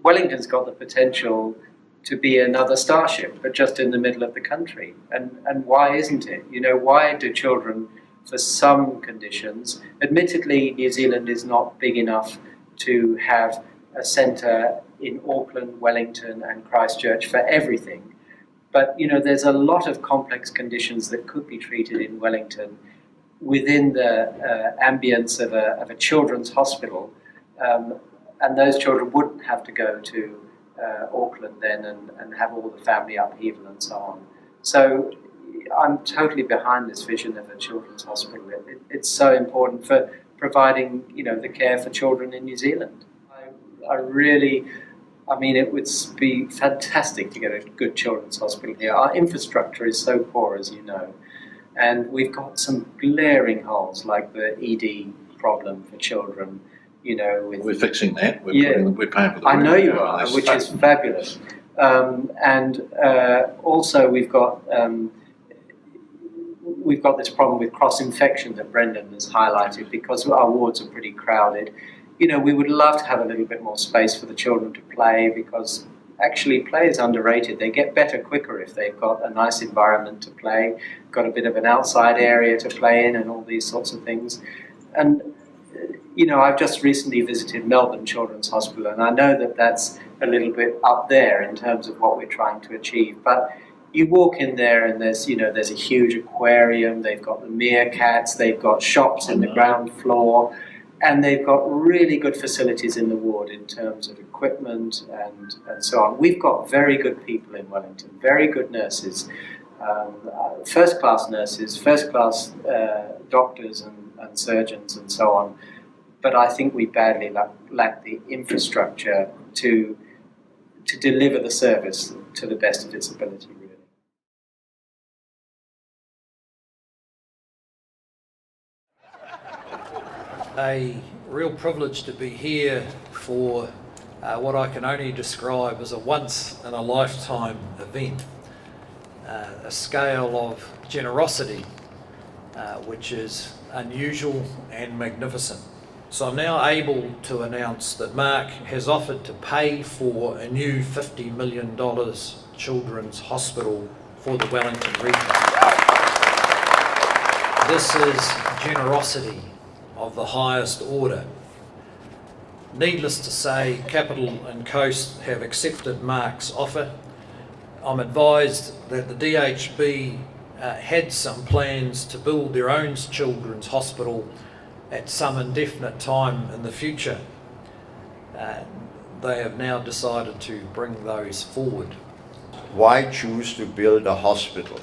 Wellington's got the potential to be another Starship, but just in the middle of the country. And why isn't it? You know, why do children, for some conditions, admittedly New Zealand is not big enough to have a centre in Auckland, Wellington and Christchurch for everything. But, you know, there's a lot of complex conditions that could be treated in Wellington within the ambience of a children's hospital, and those children wouldn't have to go to Auckland then and have all the family upheaval and so on. So I'm totally behind this vision of a children's hospital. It's so important for providing, you know, the care for children in New Zealand. I mean, it would be fantastic to get a good children's hospital here. Our infrastructure is so poor, as you know, and we've got some glaring holes, like the ED problem for children. You know, we're fixing that. We're paying for the I know you are, which is fabulous. And also we've got this problem with cross-infection that Brendan has highlighted, because our wards are pretty crowded. You know, we would love to have a little bit more space for the children to play, because actually play is underrated. They get better quicker if they've got a nice environment to play, got a bit of an outside area to play in and all these sorts of things. And you know, I've just recently visited Melbourne Children's Hospital, and I know that that's a little bit up there in terms of what we're trying to achieve. But you walk in there and there's a huge aquarium, they've got the meerkats, they've got shops in the ground floor, and they've got really good facilities in the ward in terms of equipment and so on. We've got very good people in Wellington, very good nurses, first-class nurses, first-class doctors and surgeons and so on. But I think we badly lack the infrastructure to deliver the service to the best of its ability, really. A real privilege to be here for what I can only describe as a once-in-a-lifetime event, a scale of generosity which is unusual and magnificent. So I'm now able to announce that Mark has offered to pay for a new $50 million children's hospital for the Wellington region. This is generosity of the highest order. Needless to say, Capital and Coast have accepted Mark's offer. I'm advised that the DHB had some plans to build their own children's hospital at some indefinite time in the future. They have now decided to bring those forward. Why choose to build a hospital?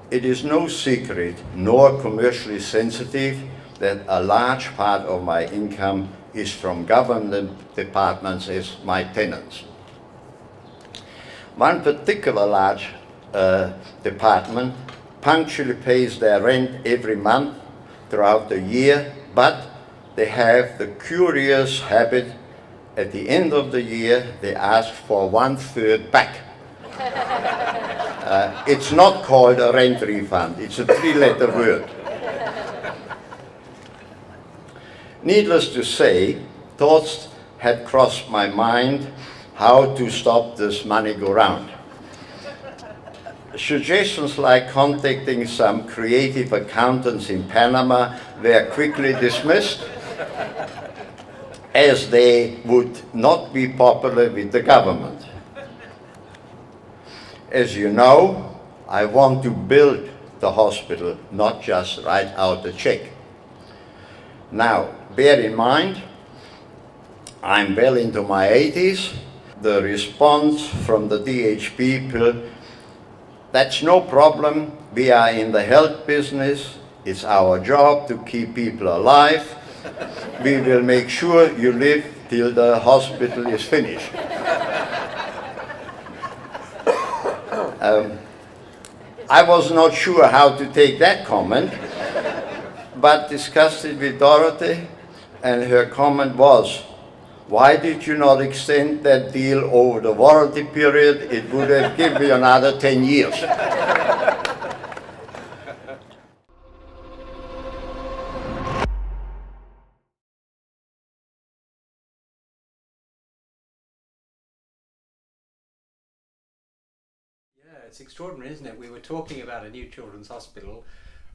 It is no secret nor commercially sensitive that a large part of my income is from government departments as my tenants. One particular large department punctually pays their rent every month throughout the year, but they have the curious habit at the end of the year they ask for 1/3 back. It's not called a rent refund, it's a 3-letter word. Needless to say, thoughts had crossed my mind how to stop this money go round. Suggestions like contacting some creative accountants in Panama were quickly dismissed, as they would not be popular with the government. As you know, I want to build the hospital, not just write out a check. Now, bear in mind, I'm well into my 80s. The response from the DH people, that's no problem, we are in the health business, it's our job to keep people alive, we will make sure you live till the hospital is finished. I was not sure how to take that comment, but discussed it with Dorothy, and her comment was, why did you not extend that deal over the warranty period? It would have given you another 10 years. it's extraordinary, isn't it? We were talking about a new children's hospital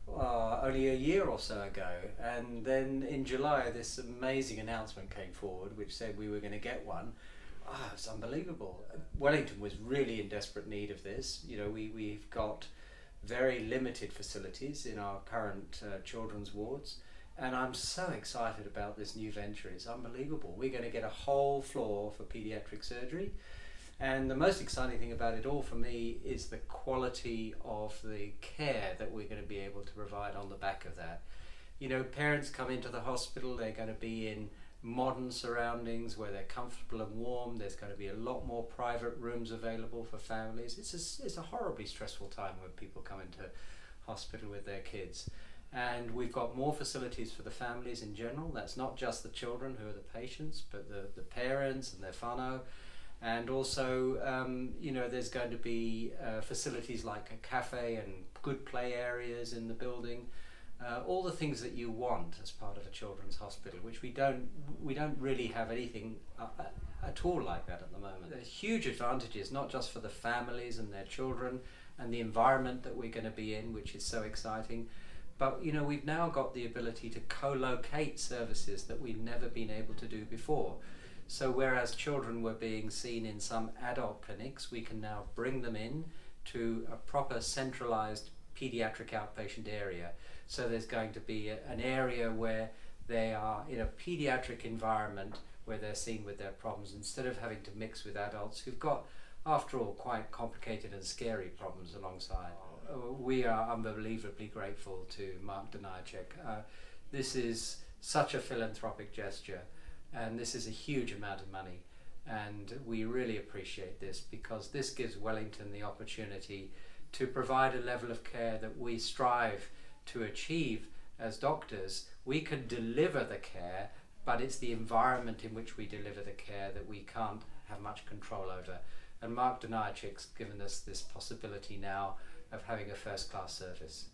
only a year or so ago, and then in July this amazing announcement came forward which said we were going to get one. It's unbelievable. Wellington was really in desperate need of this. You know, we've got very limited facilities in our current children's wards, and I'm so excited about this new venture. It's unbelievable. We're going to get a whole floor for paediatric surgery. And the most exciting thing about it all for me is the quality of the care that we're going to be able to provide on the back of that. You know, parents come into the hospital, they're going to be in modern surroundings where they're comfortable and warm. There's going to be a lot more private rooms available for families. It's a horribly stressful time when people come into hospital with their kids. And we've got more facilities for the families in general. That's not just the children who are the patients, but the parents and their whānau. And also, you know, there's going to be facilities like a cafe and good play areas in the building. All the things that you want as part of a children's hospital, which we don't really have anything at all like that at the moment. There's huge advantages, not just for the families and their children and the environment that we're going to be in, which is so exciting. But you know, we've now got the ability to co-locate services that we've never been able to do before. So whereas children were being seen in some adult clinics, we can now bring them in to a proper centralized pediatric outpatient area. So there's going to be an area where they are in a pediatric environment where they're seen with their problems instead of having to mix with adults who've got, after all, quite complicated and scary problems alongside. We are unbelievably grateful to Mark Dunajtschik. This is such a philanthropic gesture, and this is a huge amount of money, and we really appreciate this because this gives Wellington the opportunity to provide a level of care that we strive to achieve as doctors. We can deliver the care, but it's the environment in which we deliver the care that we can't have much control over. And Mark Dunajtschik's given us this possibility now of having a first-class service.